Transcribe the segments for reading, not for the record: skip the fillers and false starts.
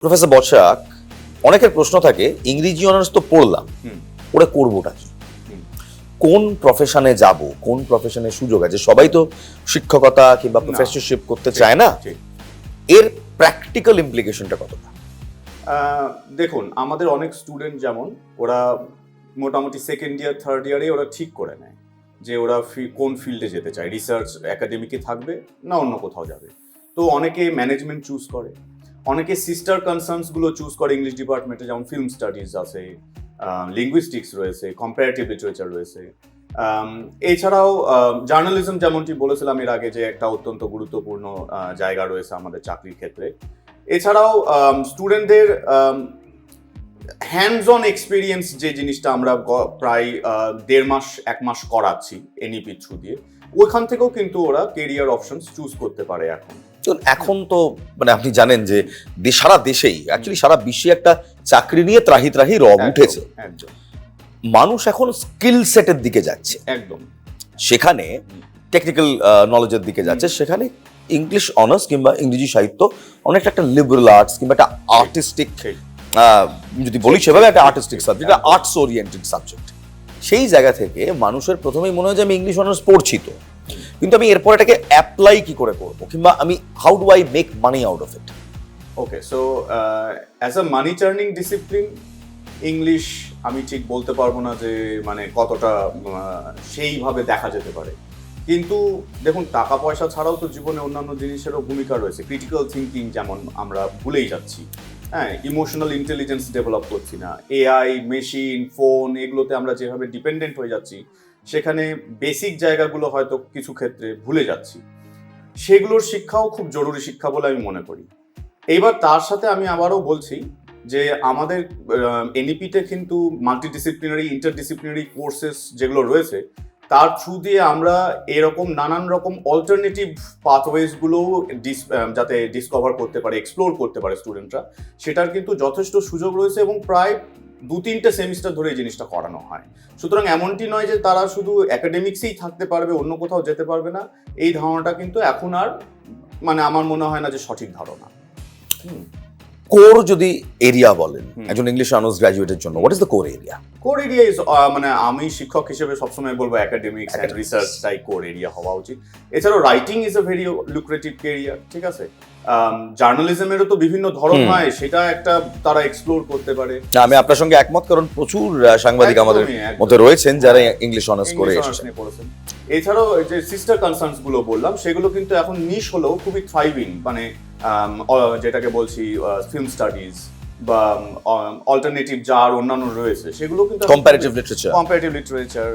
Professor Basak, অনেকের প্রশ্ন থাকে ইংরেজি অনার্স তো পড়লাম, ওরা করবোটা কি, কোন প্রফেশনে যাব, কোন প্রফেশনে সুযোগ আছে? সবাই তো শিক্ষকতা কিংবা প্রফেসরশিপ করতে চায় না। এর প্র্যাকটিক্যাল ইমপ্লিকেশনটা কতটা? দেখুন, আমাদের অনেক স্টুডেন্ট যেমন ওরা মোটামুটি সেকেন্ড ইয়ার থার্ড ইয়ারে ওরা ঠিক করে নেয় যে ওরা কোন ফিল্ডে যেতে চায়, রিসার্চ একাডেমিকে থাকবে না অন্য কোথাও যাবে। তো অনেকে ম্যানেজমেন্ট চুজ করে, অনেকে সিস্টার কনসার্নসগুলো চুজ করে ইংলিশ ডিপার্টমেন্টে, যেমন ফিল্ম স্টাডিজ আছে, লিঙ্গুইস্টিক্স রয়েছে, কম্পারেটিভ লিটারেচার রয়েছে। এছাড়াও জার্নালিজম, যেমনটি বলেছিলাম এর আগে, যে একটা অত্যন্ত গুরুত্বপূর্ণ জায়গা রয়েছে আমাদের চাকরির ক্ষেত্রে। এছাড়াও স্টুডেন্টদের হ্যান্ডস অন এক্সপিরিয়েন্স যে জিনিসটা আমরা প্রায় 1.5 মাস 1 মাস করাচ্ছি এনইপি থ্রু দিয়ে, ওইখান থেকেও কিন্তু ওরা কেরিয়ার অপশনস চুজ করতে পারে এখন তো মানে আপনি জানেন যে সারা দেশেই, অ্যাকচুয়ালি সারা বিশ্বে একটা চাকরি নিয়ে ত্রাহি ত্রাহি রব উঠেছে। একদম, মানুষ এখন স্কিল সেটের দিকে যাচ্ছে, একদম সেখানে টেকনিক্যাল নলেজের দিকে যাচ্ছে, সেখানে ইংলিশ অনার্স কিংবা ইংরেজি সাহিত্য অনেকটা একটা লিবারেল আর্টস কিংবা একটা আর্টিস্টিক, যদি বলি সেভাবে একটা artistic subject, arts oriented subject. সেই জায়গা থেকে মানুষের প্রথমেই মনে হয় যে আমি ইংলিশ অনার্স পড়ছি, তো কিন্তু আমি এরপর এটাকে অ্যাপ্লাই কি করে করবো, কিংবা আমি how do I make money out of it? Okay, so as a money turning discipline English আমি ঠিক বলতে পারবো না যে মানে কতটা সেইভাবে দেখা যেতে পারে, কিন্তু দেখুন, টাকা পয়সা ছাড়াও তো জীবনে অন্যান্য জিনিসেরও ভূমিকা রয়েছে। ক্রিটিক্যাল থিঙ্কিং যেমন আমরা ভুলেই যাচ্ছি, হ্যাঁ, ইমোশনাল ইন্টেলিজেন্স ডেভেলপ করছি না, এআই, মেশিন, ফোন, এগুলোতে আমরা যেভাবে ডিপেন্ডেন্ট হয়ে যাচ্ছি, সেখানে বেসিক জায়গাগুলো হয়তো কিছু ক্ষেত্রে ভুলে যাচ্ছি। সেগুলোর শিক্ষাও খুব জরুরি শিক্ষা বলে আমি মনে করি। এইবার তার সাথে আমি আবারও বলছি যে আমাদের এনইপিতে কিন্তু মাল্টিডিসিপ্লিনারি, ইন্টারডিসিপ্লিনারি কোর্সেস যেগুলো রয়েছে, তার থ্রু দিয়ে আমরা এরকম নানান রকম অল্টারনেটিভ পাথওয়েজগুলোও যাতে ডিসকভার করতে পারে, এক্সপ্লোর করতে পারে স্টুডেন্টরা, সেটার কিন্তু যথেষ্ট সুযোগ রয়েছে এবং প্রায় 2-3টে সেমিস্টার ধরে এই জিনিসটা করানো হয়। সুতরাং এমনটি নয় যে তারা শুধু একাডেমিক্সেই থাকতে পারবে, অন্য কোথাও যেতে পারবে না। এই ধারণাটা কিন্তু এখন আর মানে আমার মনে হয় না যে সঠিক ধারণা। কোর যদি এরিয়া বলেন একজন ইংলিশ অনার্স গ্র্যাজুয়েটের জন্য, what is the core area? Core area is মানে আমি শিক্ষক হিসেবে সবসময় বলবো একাডেমিক্স এন্ড রিসার্চটাই কোর এরিয়া হওয়া উচিত। এছাড়াও writing is a very lucrative career, ঠিক আছে। জার্নালিজমেরও তো বিভিন্ন ধরন হয়, সেটা একটা তারা এক্সপ্লোর করতে পারে। আমি আপনার সঙ্গে একমত, কারণ প্রচুর সাংবাদিক আমাদের মধ্যে রয়েছেন যারা ইংলিশ অনার্স করে এসেছেন। এছাড়াও যে সিস্টার কনসার্নস গুলো বললাম, সেগুলো কিন্তু এখন নিশ হলেও খুবই থ্রাইভিং, মানে যেটাকে বলছি ফিল্ম স্টাডিজ বা অল্টারনেটিভ যার অন্যান্য রয়েছে, সেগুলো কিন্তু কম্পারেটিভ লিটারেচার,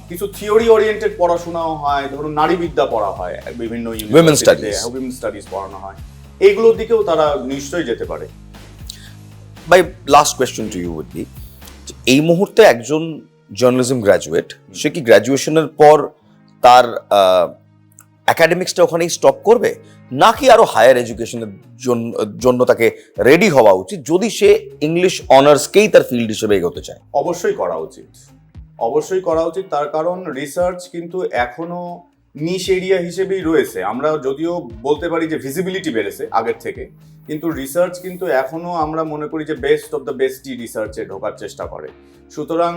কিছু থিওরি ওরিয়েন্টেড পড়াশোনাও হয়, ধরুন নারীবিদ্যা পড়া হয়, বিভিন্ন উইমেন স্টাডিজ পড়ানো হয়, এইগুলোর দিকেও তারা নিশ্চয়ই যেতে পারে। My last question to you would be, এই মুহূর্তে একজন জার্নালিজম গ্র্যাজুয়েট, সে কি গ্র্যাজুয়েশনের পর তার একাডেমিক্সটা ওখানেই স্টপ করবে, নাকি আরো হায়ার এডুকেশনের জন্য তাকে রেডি হওয়া উচিত যদি সে ইংলিশ অনার্সকেই তার ফিল্ড হিসেবে এগোতে চায়? অবশ্যই করা উচিত, অবশ্যই করা উচিত। তার কারণ রিসার্চ কিন্তু এখনো নিশ এরিয়া হিসেবেই রয়েছে। আমরা যদিও বলতে পারি যে ভিজিবিলিটি বেড়েছে আগের থেকে, কিন্তু রিসার্চ কিন্তু এখনো আমরা মনে করি যে বেস্ট অফ দ্য বেস্টই রিসার্চে ঢোকার চেষ্টা করে। সুতরাং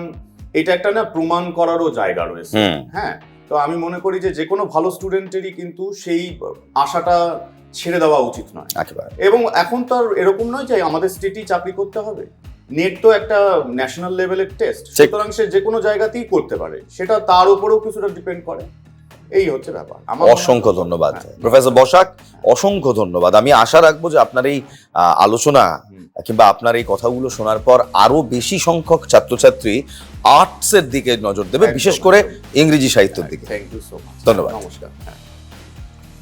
এটা একটা না প্রমাণ করারও জায়গা রয়েছে। হ্যাঁ, তো আমি মনে করি যে কোনো ভালো স্টুডেন্টেরই কিন্তু সেই আশাটা ছেড়ে দেওয়া উচিত নয়। এবং এখন তো আর এরকম নয় যে আমাদের স্টেটেই চাকরি করতে হবে। নেট তো একটা ন্যাশনাল লেভেলের টেস্ট, সুতরাং সে যে কোনো জায়গাতেই করতে পারে, সেটা তার উপরেও কিছুটা ডিপেন্ড করে। এই হচ্ছে ব্যাপার। অসংখ্য ধন্যবাদ প্রফেসর বসাক, অসংখ্য ধন্যবাদ। আমি আশা রাখবো যে আপনার এই আলোচনা কিংবা আপনার এই কথাগুলো শোনার পর আরো বেশি সংখ্যক ছাত্রছাত্রী আর্টসের দিকে নজর দেবে, বিশেষ করে ইংরেজি সাহিত্যের দিকে। থ্যাংক ইউ সো মাচ, ধন্যবাদ, নমস্কার।